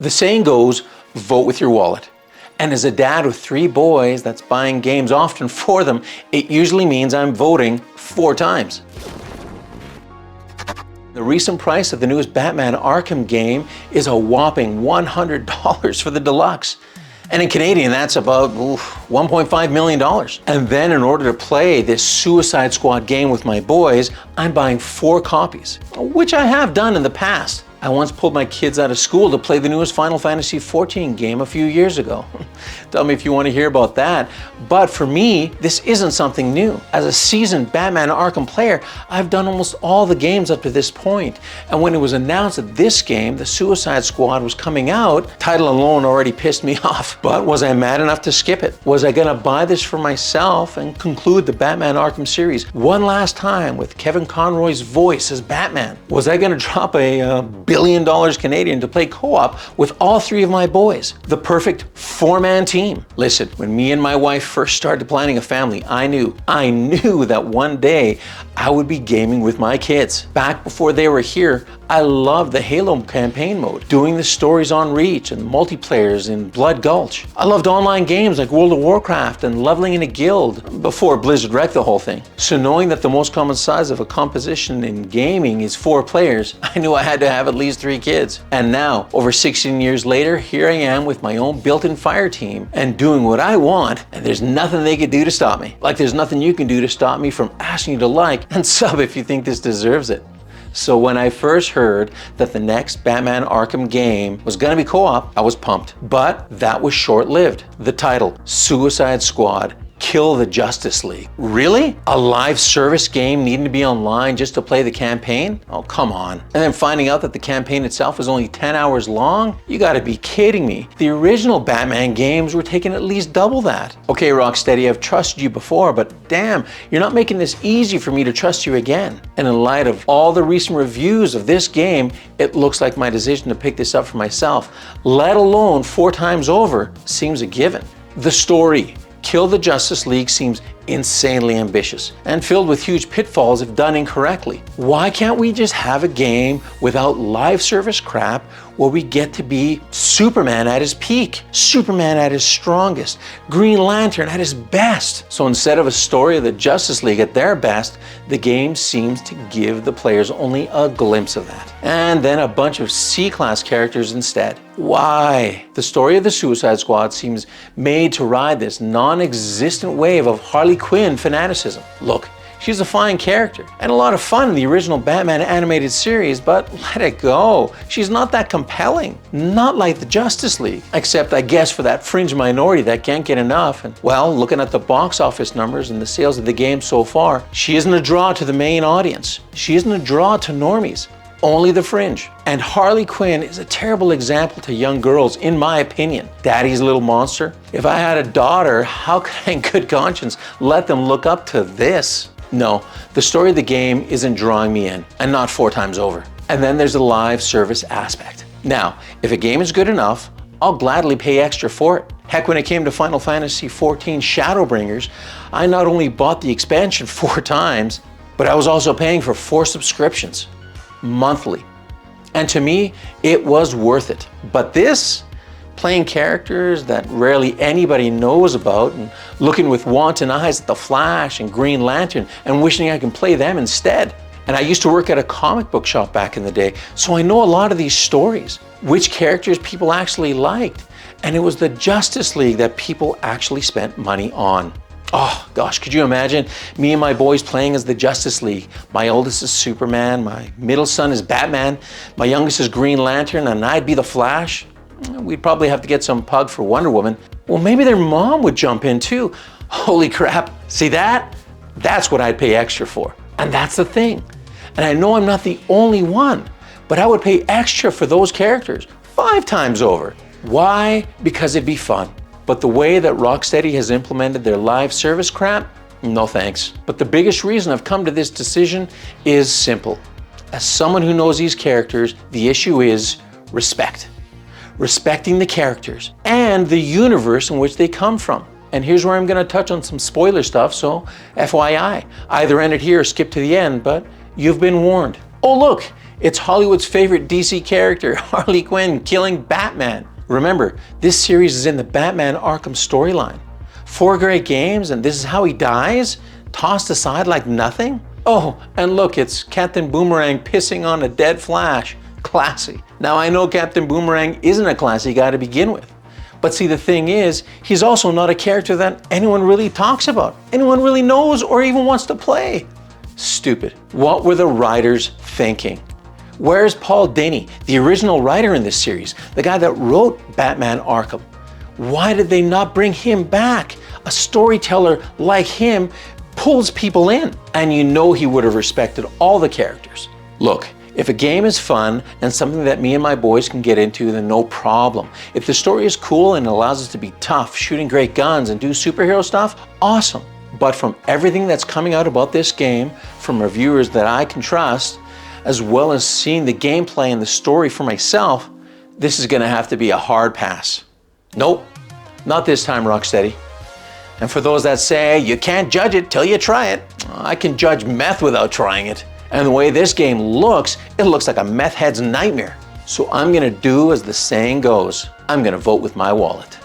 The saying goes, vote with your wallet. And as a dad with 3 boys that's buying games often for them, it usually means I'm voting 4 times. The recent price of the newest Batman Arkham game is a whopping $100 for the deluxe. And in Canadian, that's about $1.5 million. And then in order to play this Suicide Squad game with my boys, I'm buying 4 copies, which I have done in the past. I once pulled my kids out of school to play the newest Final Fantasy XIV game a few years ago. Tell me if you want to hear about that. But for me, this isn't something new. As a seasoned Batman Arkham player, I've done almost all the games up to this point. And when it was announced that this game, the Suicide Squad, was coming out, title alone already pissed me off. But was I mad enough to skip it? Was I gonna buy this for myself and conclude the Batman Arkham series one last time with Kevin Conroy's voice as Batman? Was I gonna drop a $1 billion Canadian to play co-op with all 3 of my boys? The perfect 4-man team. Listen, when me and my wife first started planning a family, I knew that one day I would be gaming with my kids. Back before they were here, I loved the Halo campaign mode, doing the stories on Reach and multiplayers in Blood Gulch. I loved online games like World of Warcraft and leveling in a guild before Blizzard wrecked the whole thing. So knowing that the most common size of a composition in gaming is 4 players, I knew I had to have at least 3 kids. And now, over 16 years later, here I am with my own built-in fire team and doing what I want, and there's nothing they could do to stop me. Like there's nothing you can do to stop me from asking you to like and sub if you think this deserves it. So when I first heard that the next Batman Arkham game was gonna be co-op, I was pumped. But that was short-lived. The title, Suicide Squad, Kill the Justice League. Really? A live service game needing to be online just to play the campaign? Oh, come on. And then finding out that the campaign itself was only 10 hours long? You gotta be kidding me. The original Batman games were taking at least double that. Okay, Rocksteady, I've trusted you before, but damn, you're not making this easy for me to trust you again. And in light of all the recent reviews of this game, it looks like my decision to pick this up for myself, let alone 4 times over, seems a given. The story, Kill the Justice League, seems insanely ambitious and filled with huge pitfalls if done incorrectly. Why can't we just have a game without live service crap where we get to be Superman at his peak, Superman at his strongest, Green Lantern at his best? So instead of a story of the Justice League at their best, the game seems to give the players only a glimpse of that. And then a bunch of C-class characters instead. Why? The story of the Suicide Squad seems made to ride this non-existent wave of Harley Quinn fanaticism. Look, she's a fine character and a lot of fun in the original Batman animated series, but let it go. She's not that compelling. Not like the Justice League. Except, I guess, for that fringe minority that can't get enough. And, well, looking at the box office numbers and the sales of the game so far, she isn't a draw to the main audience. She isn't a draw to normies. Only the fringe. And Harley Quinn is a terrible example to young girls, in my opinion. Daddy's little monster. If I had a daughter, how could I in good conscience let them look up to this? No, the story of the game isn't drawing me in, and not 4 times over. And then there's the live service aspect. Now, if a game is good enough, I'll gladly pay extra for it. Heck, when it came to Final Fantasy XIV Shadowbringers, I not only bought the expansion 4 times, but I was also paying for 4 subscriptions. Monthly. And to me, it was worth it. But this, playing characters that rarely anybody knows about and looking with wanton eyes at the Flash and Green Lantern and wishing I can play them instead. And I used to work at a comic book shop back in the day, so I know a lot of these stories, which characters people actually liked. And it was the Justice League that people actually spent money on. Oh gosh, could you imagine me and my boys playing as the Justice League? My oldest is Superman, my middle son is Batman, my youngest is Green Lantern, and I'd be the Flash. We'd probably have to get some pug for Wonder Woman. Well, maybe their mom would jump in too. Holy crap, see that? That's what I'd pay extra for. And that's the thing. And I know I'm not the only one, but I would pay extra for those characters 5 times over. Why? Because it'd be fun. But the way that Rocksteady has implemented their live service crap, no thanks. But the biggest reason I've come to this decision is simple. As someone who knows these characters, the issue is respect. Respecting the characters and the universe in which they come from. And here's where I'm going to touch on some spoiler stuff, so FYI. Either end it here or skip to the end, but you've been warned. Oh look, It's Hollywood's favorite DC character, Harley Quinn, killing Batman. Remember, this series is in the Batman Arkham storyline. 4 great games and this is how he dies? Tossed aside like nothing? Oh, and look, it's Captain Boomerang pissing on a dead Flash. Classy. Now I know Captain Boomerang isn't a classy guy to begin with. But see, the thing is, he's also not a character that anyone really talks about, anyone really knows or even wants to play. Stupid. What were the writers thinking? Where's Paul Dini, the original writer in this series, the guy that wrote Batman Arkham? Why did they not bring him back? A storyteller like him pulls people in, and you know he would have respected all the characters. Look, if a game is fun and something that me and my boys can get into, then no problem. If the story is cool and allows us to be tough, shooting great guns and do superhero stuff, awesome. But from everything that's coming out about this game, from reviewers that I can trust, as well as seeing the gameplay and the story for myself, this is gonna have to be a hard pass. Nope, not this time, Rocksteady. And for those that say, you can't judge it till you try it, I can judge meth without trying it. And the way this game looks, it looks like a meth head's nightmare. So I'm gonna do as the saying goes. I'm gonna vote with my wallet.